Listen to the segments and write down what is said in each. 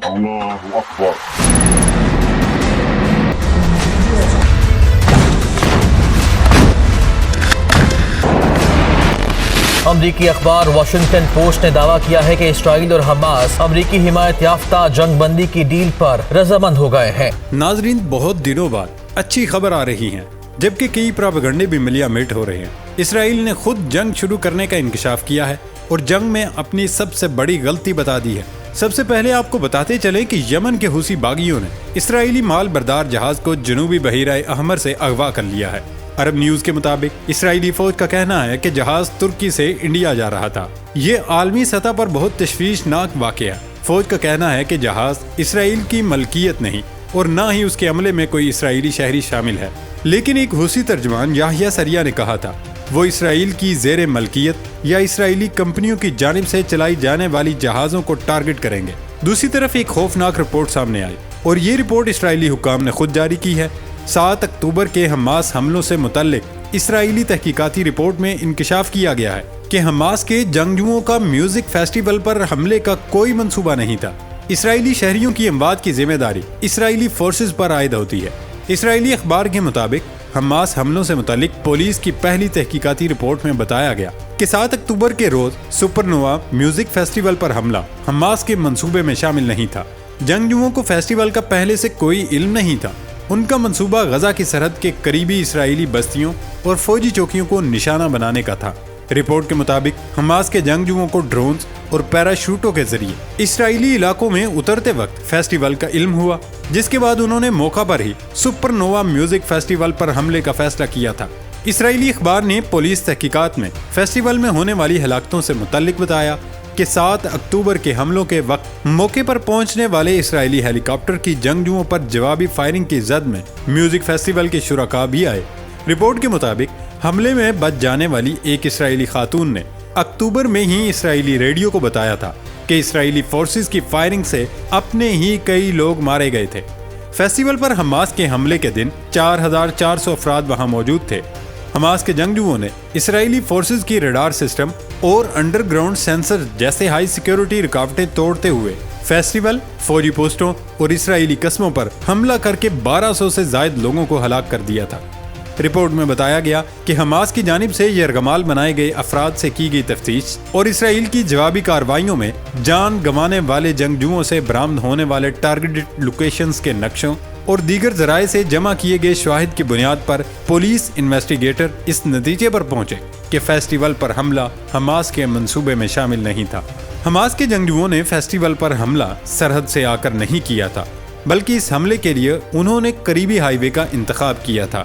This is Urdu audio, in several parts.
Allahu Akbar. امریکی اخبار واشنگٹن پوسٹ نے دعویٰ کیا ہے کہ اسرائیل اور حماس امریکی حمایت یافتہ جنگ بندی کی ڈیل پر رضامند ہو گئے ہیں۔ ناظرین، بہت دنوں بعد اچھی خبر آ رہی ہے، جبکہ کئی پراپیگنڈے بھی ملیا میٹ ہو رہے ہیں۔ اسرائیل نے خود جنگ شروع کرنے کا انکشاف کیا ہے اور جنگ میں اپنی سب سے بڑی غلطی بتا دی ہے۔ سب سے پہلے آپ کو بتاتے چلیں کہ یمن کے حوثی باغیوں نے اسرائیلی مال بردار جہاز کو جنوبی بحیرہ احمر سے اغوا کر لیا ہے۔ عرب نیوز کے مطابق اسرائیلی فوج کا کہنا ہے کہ جہاز ترکی سے انڈیا جا رہا تھا۔ یہ عالمی سطح پر بہت تشویشناک واقعہ۔ فوج کا کہنا ہے کہ جہاز اسرائیل کی ملکیت نہیں اور نہ ہی اس کے عملے میں کوئی اسرائیلی شہری شامل ہے، لیکن ایک حوثی ترجمان یحییٰ سریہ نے کہا تھا وہ اسرائیل کی زیر ملکیت یا اسرائیلی کمپنیوں کی جانب سے چلائی جانے والی جہازوں کو ٹارگٹ کریں گے۔ دوسری طرف ایک خوفناک رپورٹ سامنے آئی اور یہ رپورٹ اسرائیلی حکام نے خود جاری کی ہے۔ 7 اکتوبر کے حماس حملوں سے متعلق اسرائیلی تحقیقاتی رپورٹ میں انکشاف کیا گیا ہے کہ حماس کے جنگجوؤں کا میوزک فیسٹیول پر حملے کا کوئی منصوبہ نہیں تھا۔ اسرائیلی شہریوں کی اموات کی ذمہ داری اسرائیلی فورسز پر عائد ہوتی ہے۔ اسرائیلی اخبار کے مطابق حماس حملوں سے متعلق پولیس کی پہلی تحقیقاتی رپورٹ میں بتایا گیا کہ 7 اکتوبر کے روز سپر نووا میوزک فیسٹیول پر حملہ حماس کے منصوبے میں شامل نہیں تھا۔ جنگجوؤں کو فیسٹیول کا پہلے سے کوئی علم نہیں تھا۔ ان کا منصوبہ غزہ کی سرحد کے قریبی اسرائیلی بستیوں اور فوجی چوکیوں کو نشانہ بنانے کا تھا۔ رپورٹ کے مطابق حماس کے جنگجوؤں کو ڈرونز اور پیراشوٹوں کے ذریعے اسرائیلی علاقوں میں اترتے وقت فیسٹیول کا علم ہوا، جس کے بعد انہوں نے موقع پر ہی سپر نووا میوزک فیسٹیول پر حملے کا فیصلہ کیا تھا۔ اسرائیلی اخبار نے پولیس تحقیقات میں فیسٹیول میں ہونے والی ہلاکتوں سے متعلق بتایا کہ 7 اکتوبر کے حملوں کے وقت موقع پر پہنچنے والے اسرائیلی ہیلی کاپٹر کی جنگجوؤں پر جوابی فائرنگ کی زد میں میوزک فیسٹیول کے شرکاء بھی آئے۔ رپورٹ کے مطابق حملے میں بچ جانے والی ایک اسرائیلی خاتون نے اکتوبر میں ہی اسرائیلی ریڈیو کو بتایا تھا کہ اسرائیلی فورسز کی فائرنگ سے اپنے ہی کئی لوگ مارے گئے تھے۔ فیسٹیول پر حماس کے حملے کے دن 4400 افراد وہاں موجود تھے۔ حماس کے جنگجوؤں نے اسرائیلی فورسز کی ریڈار سسٹم اور انڈر گراؤنڈ سینسر جیسے ہائی سیکیورٹی رکاوٹیں توڑتے ہوئے فیسٹیول، فوجی پوسٹوں اور اسرائیلی قسموں پر حملہ کر کے 1200 سے زائد لوگوں کو ہلاک کر دیا تھا۔ رپورٹ میں بتایا گیا کہ حماس کی جانب سے یرغمال بنائے گئے افراد سے کی گئی تفتیش اور اسرائیل کی جوابی کارروائیوں میں جان گنوانے والے جنگجوؤں سے برآمد ہونے والے ٹارگیٹڈ لوکیشنز کے نقشوں اور دیگر ذرائع سے جمع کیے گئے شواہد کی بنیاد پر پولیس انویسٹیگیٹر اس نتیجے پر پہنچے کہ فیسٹیول پر حملہ حماس کے منصوبے میں شامل نہیں تھا۔ حماس کے جنگجوؤں نے فیسٹیول پر حملہ سرحد سے آ کر نہیں کیا تھا، بلکہ اس حملے کے لیے انہوں نے قریبی ہائی وے کا انتخاب کیا تھا۔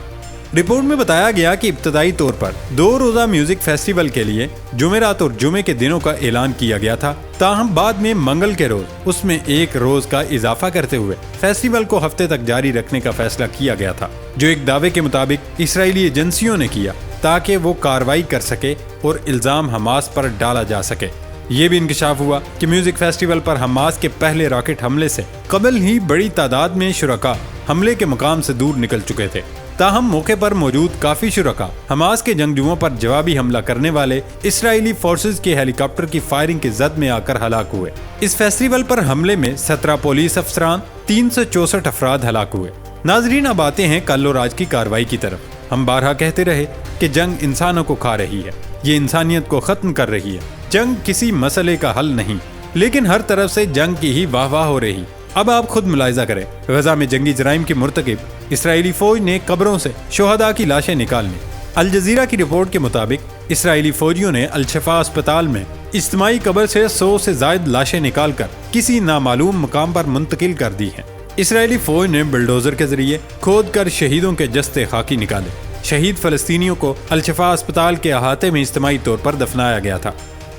رپورٹ میں بتایا گیا کہ ابتدائی طور پر 2 روزہ میوزک فیسٹیول کے لیے جمعرات اور جمعے کے دنوں کا اعلان کیا گیا تھا، تاہم بعد میں منگل کے روز اس میں 1 روز کا اضافہ کرتے ہوئے فیسٹیول کو ہفتے تک جاری رکھنے کا فیصلہ کیا گیا تھا، جو ایک دعوے کے مطابق اسرائیلی ایجنسیوں نے کیا تاکہ وہ کارروائی کر سکے اور الزام حماس پر ڈالا جا سکے۔ یہ بھی انکشاف ہوا کہ میوزک فیسٹیول پر حماس کے پہلے راکٹ حملے سے قبل ہی بڑی تعداد میں شرکاء حملے کے مقام سے دور نکل چکے تھے، تاہم موقع پر موجود کافی شرکاء حماس کے جنگجوؤں پر جوابی حملہ کرنے والے اسرائیلی فورسز کے ہیلی کاپٹر کی فائرنگ کی زد میں آ کر ہلاک ہوئے۔ اس فیسٹیول پر حملے میں 17 پولیس افسران، 364 افراد ہلاک ہوئے۔ ناظرین، اب آتے ہیں کل اور آج کی کارروائی کی طرف۔ ہم بارہا کہتے رہے کہ جنگ انسانوں کو کھا رہی ہے، یہ انسانیت کو ختم کر رہی ہے۔ جنگ کسی مسئلے کا حل نہیں، لیکن ہر طرف سے جنگ کی ہی واہ واہ ہو رہی۔ اب آپ خود ملاحظہ کریں، غزہ میں جنگی جرائم کے مرتکب اسرائیلی فوج نے قبروں سے شہداء کی لاشیں نکال لی۔ الجزیرہ کی رپورٹ کے مطابق اسرائیلی فوجیوں نے الشفا اسپتال میں اجتماعی قبر سے 100 سے زائد لاشیں نکال کر کسی نامعلوم مقام پر منتقل کر دی ہیں۔ اسرائیلی فوج نے بلڈوزر کے ذریعے کھود کر شہیدوں کے جسد خاکی نکالے۔ شہید فلسطینیوں کو الشفا اسپتال کے احاطے میں اجتماعی طور پر دفنایا گیا تھا۔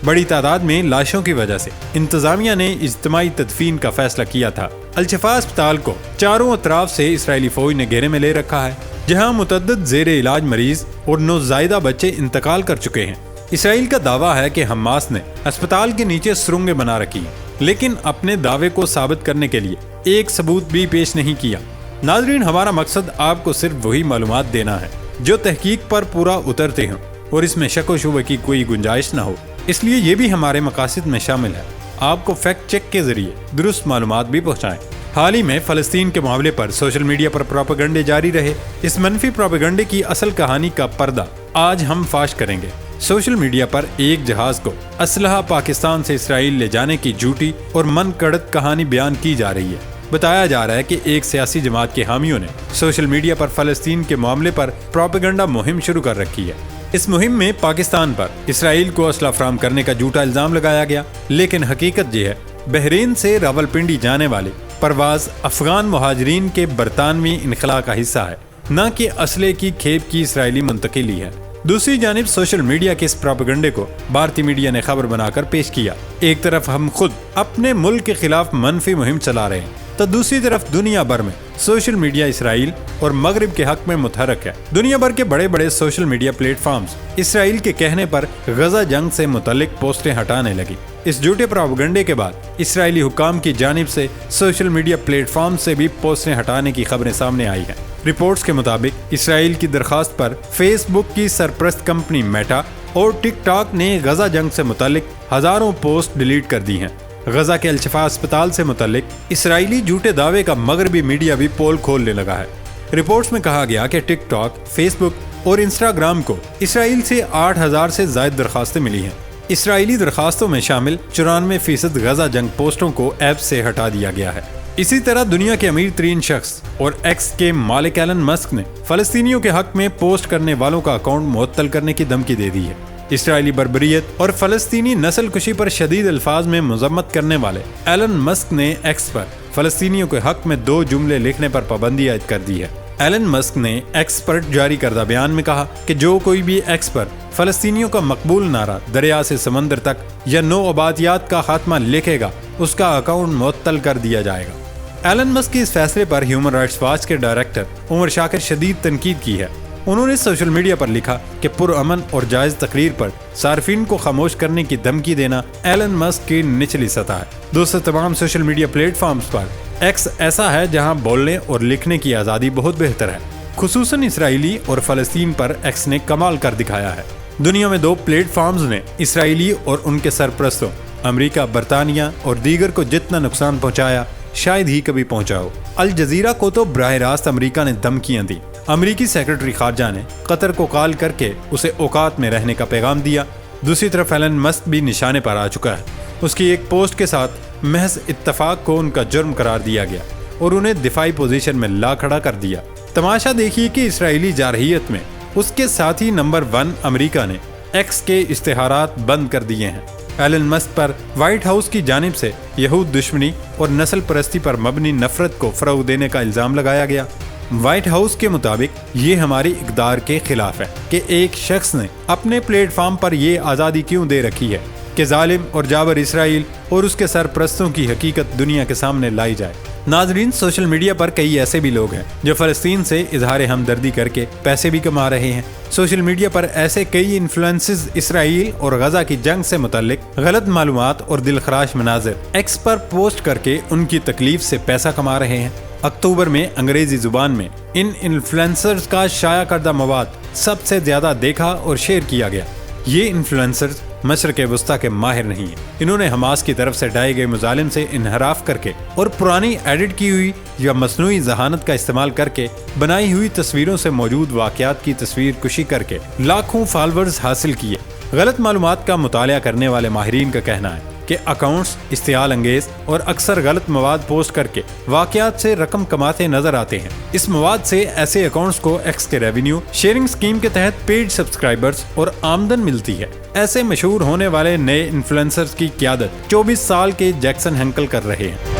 بڑی تعداد میں لاشوں کی وجہ سے انتظامیہ نے اجتماعی تدفین کا فیصلہ کیا تھا۔ الشفا اسپتال کو چاروں اطراف سے اسرائیلی فوج نے گھیرے میں لے رکھا ہے، جہاں متعدد زیر علاج مریض اور نوزائیدہ بچے انتقال کر چکے ہیں۔ اسرائیل کا دعویٰ ہے کہ حماس نے اسپتال کے نیچے سرنگیں بنا رکھی ہیں، لیکن اپنے دعوے کو ثابت کرنے کے لیے ایک ثبوت بھی پیش نہیں کیا۔ ناظرین، ہمارا مقصد آپ کو صرف وہی معلومات دینا ہے جو تحقیق پر پورا اترتے ہیں اور اس میں شک و شبہ کی کوئی گنجائش نہ ہو، اس لیے یہ بھی ہمارے مقاصد میں شامل ہے۔ آپ کو فیکٹ چیک کے ذریعے درست معلومات بھی پہنچائیں۔ حال ہی میں فلسطین کے معاملے پر سوشل میڈیا پر پروپیگنڈے جاری رہے۔ اس منفی پروپیگنڈے کی اصل کہانی کا پردہ آج ہم فاش کریں گے۔ سوشل میڈیا پر ایک جہاز کو اسلحہ پاکستان سے اسرائیل لے جانے کی جھوٹی اور من گھڑت کہانی بیان کی جا رہی ہے۔ بتایا جا رہا ہے کہ ایک سیاسی جماعت کے حامیوں نے سوشل میڈیا پر فلسطین کے معاملے پر پروپیگنڈا مہم شروع کر رکھی ہے۔ اس مہم میں پاکستان پر اسرائیل کو اسلحہ فراہم کرنے کا جھوٹا الزام لگایا گیا، لیکن حقیقت یہ ہے بحرین سے راولپنڈی جانے والی پرواز افغان مہاجرین کے برطانوی انخلاء کا حصہ ہے، نہ کہ اسلحے کی کھیپ کی اسرائیلی منتقلی ہے۔ دوسری جانب سوشل میڈیا کے اس پروپیگنڈے کو بھارتی میڈیا نے خبر بنا کر پیش کیا۔ ایک طرف ہم خود اپنے ملک کے خلاف منفی مہم چلا رہے ہیں تو دوسری طرف دنیا بھر میں سوشل میڈیا اسرائیل اور مغرب کے حق میں متحرک ہے۔ دنیا بھر کے بڑے بڑے سوشل میڈیا پلیٹ فارمز اسرائیل کے کہنے پر غزہ جنگ سے متعلق پوسٹیں ہٹانے لگی۔ اس جھوٹے پروپیگنڈے کے بعد اسرائیلی حکام کی جانب سے سوشل میڈیا پلیٹ فارم سے بھی پوسٹیں ہٹانے کی خبریں سامنے آئی ہیں۔ رپورٹس کے مطابق اسرائیل کی درخواست پر فیس بک کی سرپرست کمپنی میٹا اور ٹک ٹاک نے غزہ جنگ سے متعلق ہزاروں پوسٹ ڈیلیٹ کر دی ہیں۔ غزہ کے الشفا اسپتال سے متعلق اسرائیلی جھوٹے دعوے کا مغربی میڈیا بھی پول کھولنے لگا ہے۔ رپورٹس میں کہا گیا کہ ٹک ٹاک، فیس بک اور انسٹاگرام کو اسرائیل سے 8,000 سے زائد درخواستیں ملی ہیں۔ اسرائیلی درخواستوں میں شامل 94% غزہ جنگ پوسٹوں کو ایپ سے ہٹا دیا گیا ہے۔ اسی طرح دنیا کے امیر ترین شخص اور ایکس کے مالک ایلن مسک نے فلسطینیوں کے حق میں پوسٹ کرنے والوں کا اکاؤنٹ معطل کرنے کی دھمکی دے دی ہے۔ اسرائیلی بربریت اور فلسطینی نسل کشی پر شدید الفاظ میں مذمت کرنے والے ایلن مسک نے ایکس پر فلسطینیوں کے حق میں 2 جملے لکھنے پر پابندی عائد کر دی ہے۔ ایلن مسک نے ایکس پر جاری کردہ بیان میں کہا کہ جو کوئی بھی ایکس پر فلسطینیوں کا مقبول نعرہ دریا سے سمندر تک یا نو آبادیات کا خاتمہ لکھے گا اس کا اکاؤنٹ معطل کر دیا جائے گا۔ ایلن مسک کے اس فیصلے پر ہیومن رائٹس واچ کے ڈائریکٹر عمر شاکر شدید تنقید کی ہے۔ انہوں نے سوشل میڈیا پر لکھا کہ پرامن اور جائز تقریر پر صارفین کو خاموش کرنے کی دھمکی دینا ایلن مسک کی نچلی سطح ہے۔ دوستو، تمام سوشل میڈیا پلیٹ فارمز پر ایکس ایسا ہے جہاں بولنے اور لکھنے کی آزادی بہت بہتر ہے۔ خصوصاً اسرائیلی اور فلسطین پر ایکس نے کمال کر دکھایا ہے۔ دنیا میں 2 پلیٹ فارمز نے اسرائیلی اور ان کے سرپرستوں امریکہ، برطانیہ اور دیگر کو جتنا نقصان پہنچایا شاید ہی کبھی پہنچا ہو۔ الجزیرہ کو تو براہ راست امریکہ نے دھمکیاں دی۔ امریکی سیکرٹری خارجہ نے قطر کو کال کر کے اسے اوقات میں رہنے کا پیغام دیا۔ دوسری طرف ایلن مسک بھی نشانے پر آ چکا ہے۔ اس کی ایک پوسٹ کے ساتھ محض اتفاق کو ان کا جرم قرار دیا گیا اور انہیں دفاعی پوزیشن میں لا کھڑا کر دیا۔ تماشا دیکھیے کہ اسرائیلی جارحیت میں اس کے ساتھی نمبر 1 امریکہ نے ایکس کے اشتہارات بند کر دیے ہیں۔ ایلن مسک پر وائٹ ہاؤس کی جانب سے یہود دشمنی اور نسل پرستی پر مبنی نفرت کو فروغ دینے کا الزام لگایا گیا۔ وائٹ ہاؤس کے مطابق یہ ہماری اقدار کے خلاف ہے کہ ایک شخص نے اپنے پلیٹ فارم پر یہ آزادی کیوں دے رکھی ہے کہ ظالم اور جابر اسرائیل اور اس کے سرپرستوں کی حقیقت دنیا کے سامنے لائی جائے۔ ناظرین، سوشل میڈیا پر کئی ایسے بھی لوگ ہیں جو فلسطین سے اظہار ہمدردی کر کے پیسے بھی کما رہے ہیں۔ سوشل میڈیا پر ایسے کئی انفلوئنسز اسرائیل اور غزہ کی جنگ سے متعلق غلط معلومات اور دلخراش مناظر ایکس پر پوسٹ کر کے ان کی تکلیف سے پیسہ کما رہے ہیں۔ اکتوبر میں انگریزی زبان میں ان انفلوئنسرز کا شائع کردہ مواد سب سے زیادہ دیکھا اور شیئر کیا گیا۔ یہ انفلوئنسرز مشرق وسطیٰ کے ماہر نہیں ہیں۔ انہوں نے حماس کی طرف سے ڈھائے گئے مظالم سے انحراف کر کے اور پرانی ایڈٹ کی ہوئی یا مصنوعی ذہانت کا استعمال کر کے بنائی ہوئی تصویروں سے موجود واقعات کی تصویر کشی کر کے لاکھوں فالورز حاصل کیے۔ غلط معلومات کا مطالعہ کرنے والے ماہرین کا کہنا ہے کہ اکاؤنٹس اشتعال انگیز اور اکثر غلط مواد پوسٹ کر کے واقعات سے رقم کماتے نظر آتے ہیں۔ اس مواد سے ایسے اکاؤنٹس کو ایکس کے ریونیو شیئرنگ اسکیم کے تحت پیڈ سبسکرائبرز اور آمدن ملتی ہے۔ ایسے مشہور ہونے والے نئے انفلوئنسرز کی قیادت 24 سال کے جیکسن ہنکل کر رہے ہیں۔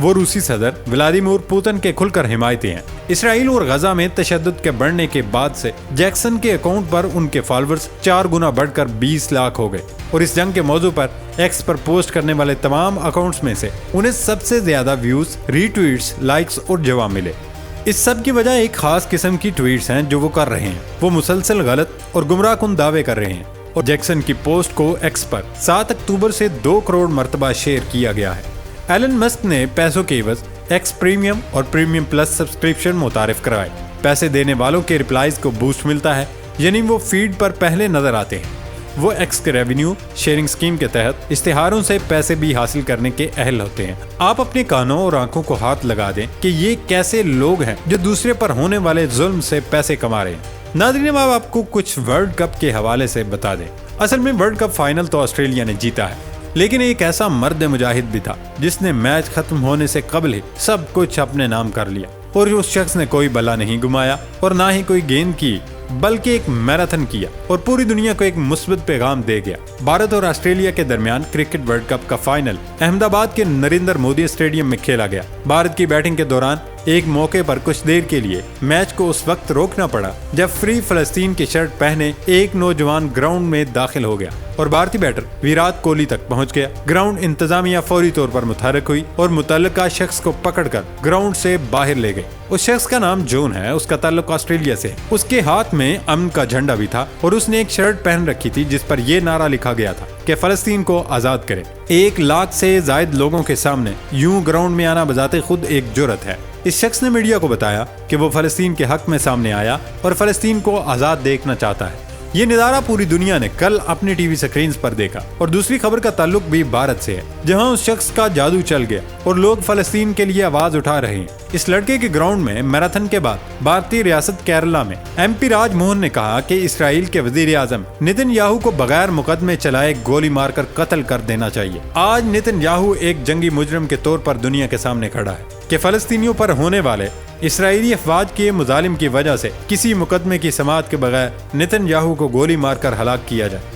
وہ روسی صدر ولادیمیر پوتن کے کھل کر حمایتی ہیں۔ اسرائیل اور غزہ میں تشدد کے بڑھنے کے بعد سے جیکسن کے اکاؤنٹ پر ان کے فالورز 4 گنا بڑھ کر 20 لاکھ ہو گئے اور اس جنگ کے موضوع پر ایکس پر پوسٹ کرنے والے تمام اکاؤنٹس میں سے انہیں سب سے زیادہ ویوز، ری ٹویٹس، لائکس اور جواب ملے۔ اس سب کی وجہ ایک خاص قسم کی ٹویٹس ہیں جو وہ کر رہے ہیں۔ وہ مسلسل غلط اور گمراہ کن دعوے کر رہے ہیں اور جیکسن کی پوسٹ کو ایکس پر 7 اکتوبر سے 2 کروڑ مرتبہ شیئر کیا گیا ہے۔ ایلن مسک نے پیسوں کے عوض ایکس پریمیم اور پریمیم پلس سبسکرپشن متعارف کرائے۔ پیسے دینے والوں کے ریپلائز کو بوسٹ ملتا ہے، یعنی وہ فیڈ پر پہلے نظر آتے ہیں۔ وہ ایکس کے ریونیو شیئرنگ اسکیم کے تحت اشتہاروں سے پیسے بھی حاصل کرنے کے اہل ہوتے ہیں۔ آپ اپنے کانوں اور آنکھوں کو ہاتھ لگا دیں کہ یہ کیسے لوگ ہیں جو دوسرے پر ہونے والے ظلم سے پیسے کما رہے ہیں۔ ناظرین، اب آپ کو کچھ ورلڈ کپ کے حوالے سے بتا دیں۔ اصل میں ورلڈ کپ فائنل تو آسٹریلیا نے جیتا ہے، لیکن ایک ایسا مرد مجاہد بھی تھا جس نے میچ ختم ہونے سے قبل ہی سب کچھ اپنے نام کر لیا، اور اس شخص نے کوئی بلا نہیں گمایا اور نہ ہی کوئی گیند کی، بلکہ ایک میراتھن کیا اور پوری دنیا کو ایک مثبت پیغام دے گیا۔ بھارت اور آسٹریلیا کے درمیان کرکٹ ورلڈ کپ کا فائنل احمد آباد کے نریندر مودی اسٹیڈیم میں کھیلا گیا۔ بھارت کی بیٹنگ کے دوران ایک موقع پر کچھ دیر کے لیے میچ کو اس وقت روکنا پڑا جب فری فلسطین کی شرٹ پہنے ایک نوجوان گراؤنڈ میں داخل ہو گیا اور بھارتی بیٹر ویرات کوہلی تک پہنچ گیا۔ گراؤنڈ انتظامیہ فوری طور پر متحرک ہوئی اور متعلقہ شخص کو پکڑ کر گراؤنڈ سے باہر لے گئے۔ اس شخص کا نام جون ہے، اس کا تعلق آسٹریلیا سے ہے۔ اس کے ہاتھ میں امن کا جھنڈا بھی تھا اور اس نے ایک شرٹ پہن رکھی تھی جس پر یہ نعرہ لکھا گیا تھا کہ فلسطین کو آزاد کرے۔ 1 لاکھ سے زائد لوگوں کے سامنے یوں گراؤنڈ میں آنا بذات خود ایک جرأت ہے۔ اس شخص نے میڈیا کو بتایا کہ وہ فلسطین کے حق میں سامنے آیا اور فلسطین کو آزاد دیکھنا چاہتا ہے۔ یہ نظارہ پوری دنیا نے کل اپنی ٹی وی سکرینز پر دیکھا۔ اور دوسری خبر کا تعلق بھی بھارت سے ہے، جہاں اس شخص کا جادو چل گیا اور لوگ فلسطین کے لیے آواز اٹھا رہے ہیں۔ اس لڑکے کے گراؤنڈ میں میراتھن کے بعد بھارتی ریاست کیرلا میں ایم پی راج موہن نے کہا کہ اسرائیل کے وزیر اعظم نتن یاہو کو بغیر مقدمے چلائے گولی مار کر قتل کر دینا چاہیے۔ آج نتن یاہو ایک جنگی مجرم کے طور پر دنیا کے سامنے کھڑا ہے کہ فلسطینیوں پر ہونے والے اسرائیلی افواج کے مظالم کی وجہ سے کسی مقدمے کی سماعت کے بغیر نتن یاہو کو گولی مار کر ہلاک کیا جائے۔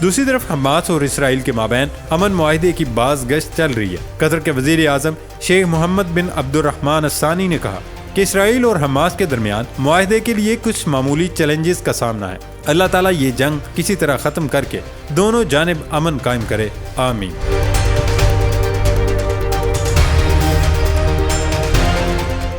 دوسری طرف حماس اور اسرائیل کے مابین امن معاہدے کی باز گشت چل رہی ہے۔ قطر کے وزیر اعظم شیخ محمد بن عبد الرحمن الثانی نے کہا کہ اسرائیل اور حماس کے درمیان معاہدے کے لیے کچھ معمولی چیلنجز کا سامنا ہے۔ اللہ تعالیٰ یہ جنگ کسی طرح ختم کر کے دونوں جانب امن قائم کرے، آمین۔